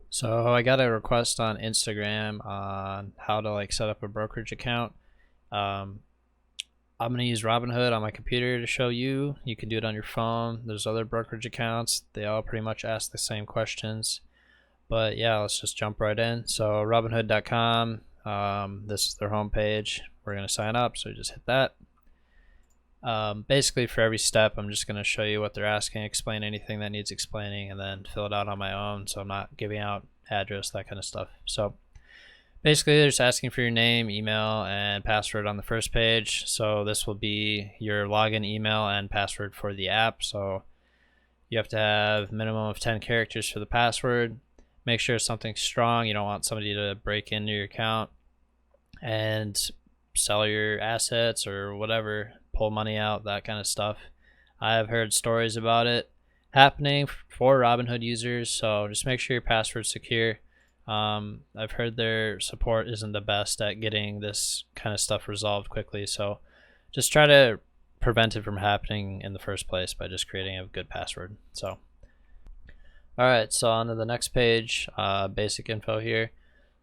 So I got a request on Instagram on how to set up a brokerage account. Um, I'm gonna use Robinhood on my computer to show you. You can do it on your phone. There's other brokerage accounts. They all pretty much ask the same questions. But yeah, let's just jump right in. So Robinhood.com. This is their homepage. We're gonna sign up, so just hit that. Basically, for every step, I'm just going to show you what they're asking, explain anything that needs explaining, and then fill it out on my own, so I'm not giving out address, that kind of stuff. So basically, they're just asking for your name, email, and password on the first page. So this will be your login email and password for the app. So you have to have a minimum of 10 characters for the password. Make sure it's something strong. You don't want somebody to break into your account and sell your assets or whatever, pull money out, that kind of stuff. I've heard stories about it happening for Robinhood users, so just make sure your password's secure. I've heard their support isn't the best at getting this kind of stuff resolved quickly, so just try to prevent it from happening in the first place by just creating a good password. So alright, so on to the next page, basic info here.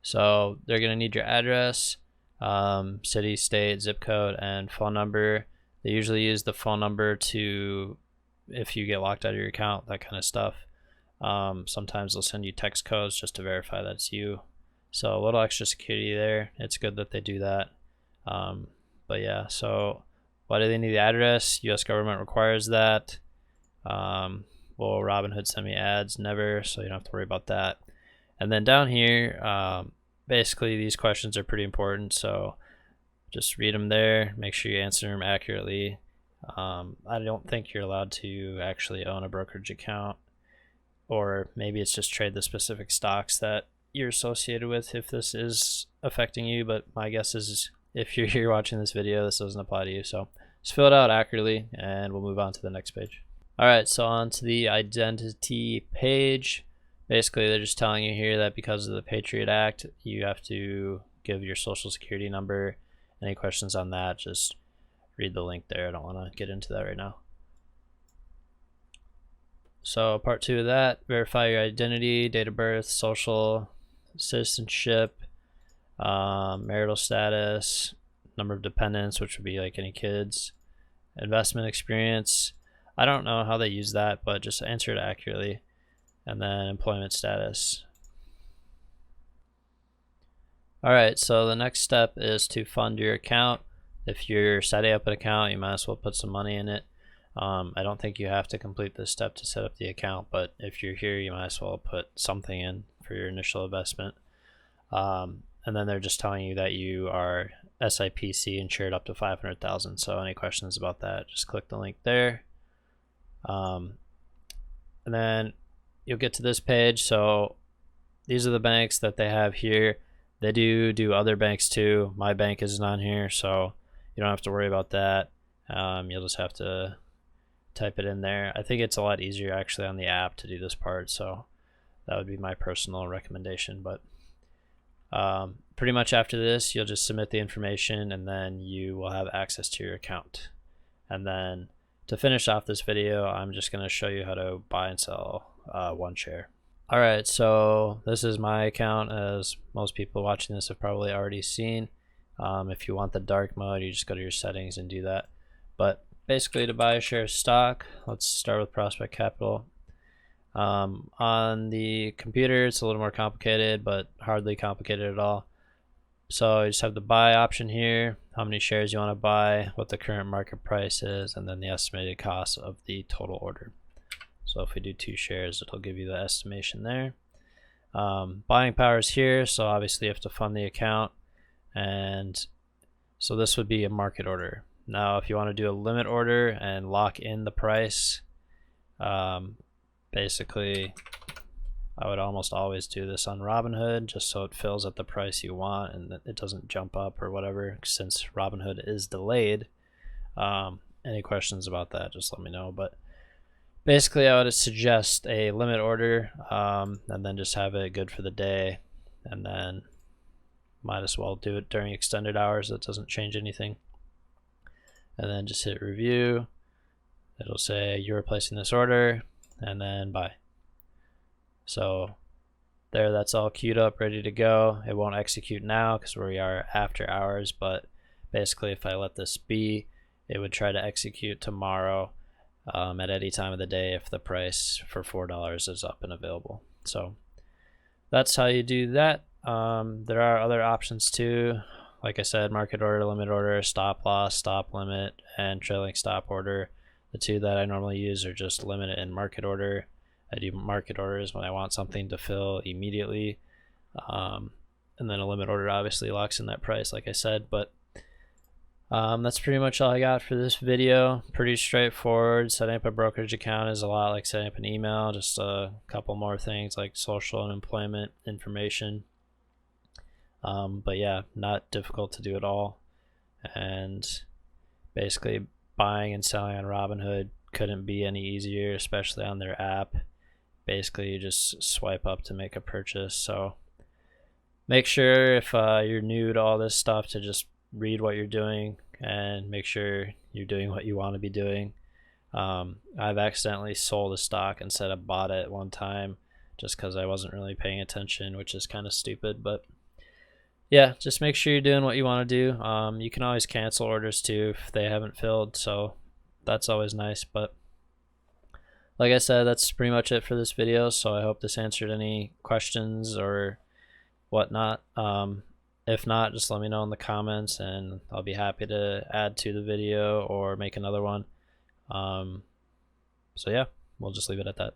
So they're going to need your address, city, state, zip code, and phone number. They usually use the phone number to, if you get locked out of your account, that kind of stuff. Sometimes they'll send you text codes just to verify that it's you. So a little extra security there. It's good that they do that. But yeah, so why do they need the address? US government requires that. Will Robinhood send me ads? Never, so you don't have to worry about that. And then down here, basically these questions are pretty important, so just read them there, make sure you answer them accurately. I don't think you're allowed to actually own a brokerage account, or maybe it's just trade the specific stocks that you're associated with if this is affecting you, but my guess is if you're here watching this video, this doesn't apply to you. So just fill it out accurately and we'll move on to the next page. Alright, so on to the identity page. Basically, they're just telling you here that because of the Patriot Act, you have to give your social security number. Any questions on that, just read the link there. I don't want to get into that right now. So part 2 of that, verify your identity, date of birth, social, citizenship, marital status, number of dependents, which would be like any kids, investment experience. I don't know how they use that, but just answer it accurately. And then employment status. Alright, so the next step is to fund your account. If you're setting up an account, you might as well put some money in it. I don't think you have to complete this step to set up the account, but if you're here, you might as well put something in for your initial investment. And then they're just telling you that you are SIPC insured up to $500,000. So any questions about that, just click the link there. And then you'll get to this page. So these are the banks that they have here. They do other banks too. My bank isn't on here, so you don't have to worry about that. You'll just have to type it in there. I think it's a lot easier actually on the app to do this part, so that would be my personal recommendation. But pretty much after this, you'll just submit the information and then you will have access to your account. And then to finish off this video, I'm just going to show you how to buy and sell one share. Alright, so this is my account, as most people watching this have probably already seen. If you want the dark mode, you just go to your settings and do that. But basically, to buy a share of stock, let's start with Prospect Capital. On the computer, it's a little more complicated, but hardly complicated at all. So you just have the buy option here, how many shares you want to buy, what the current market price is, and then the estimated cost of the total order. So if we do 2 shares, it'll give you the estimation there. Buying power is here, so obviously you have to fund the account. And so this would be a market order. Now if you want to do a limit order and lock in the price, basically I would almost always do this on Robinhood just so it fills at the price you want and it doesn't jump up or whatever, since Robinhood is delayed. Any questions about that, just let me know. But basically I would suggest a limit order, and then just have it good for the day, and then might as well do it during extended hours. That doesn't change anything. And then just hit review. It'll say you're placing this order, and then buy. So there, that's all queued up, ready to go. It won't execute now because we are after hours, but basically if I let this be, it would try to execute tomorrow at any time of the day if the price for $4 is up and available. So that's how you do that. There are other options too. Like I said, market order, limit order, stop loss, stop limit, and trailing stop order. The two that I normally use are just limit and market order. I do market orders when I want something to fill immediately. And then a limit order obviously locks in that price, like I said. But that's pretty much all I got for this video. Pretty straightforward. Setting up a brokerage account is a lot like setting up an email, just a couple more things like social and employment information. But yeah, not difficult to do at all. And basically buying and selling on Robinhood couldn't be any easier, especially on their app. Basically you just swipe up to make a purchase. So make sure if you're new to all this stuff to just read what you're doing and make sure you're doing what you want to be doing. I've accidentally sold a stock instead of bought it one time just because I wasn't really paying attention, which is kind of stupid. But yeah, just make sure you're doing what you want to do. You can always cancel orders too if they haven't filled, so that's always nice. But like I said, that's pretty much it for this video, so I hope this answered any questions or whatnot. If not, just let me know in the comments and I'll be happy to add to the video or make another one. So yeah, we'll just leave it at that.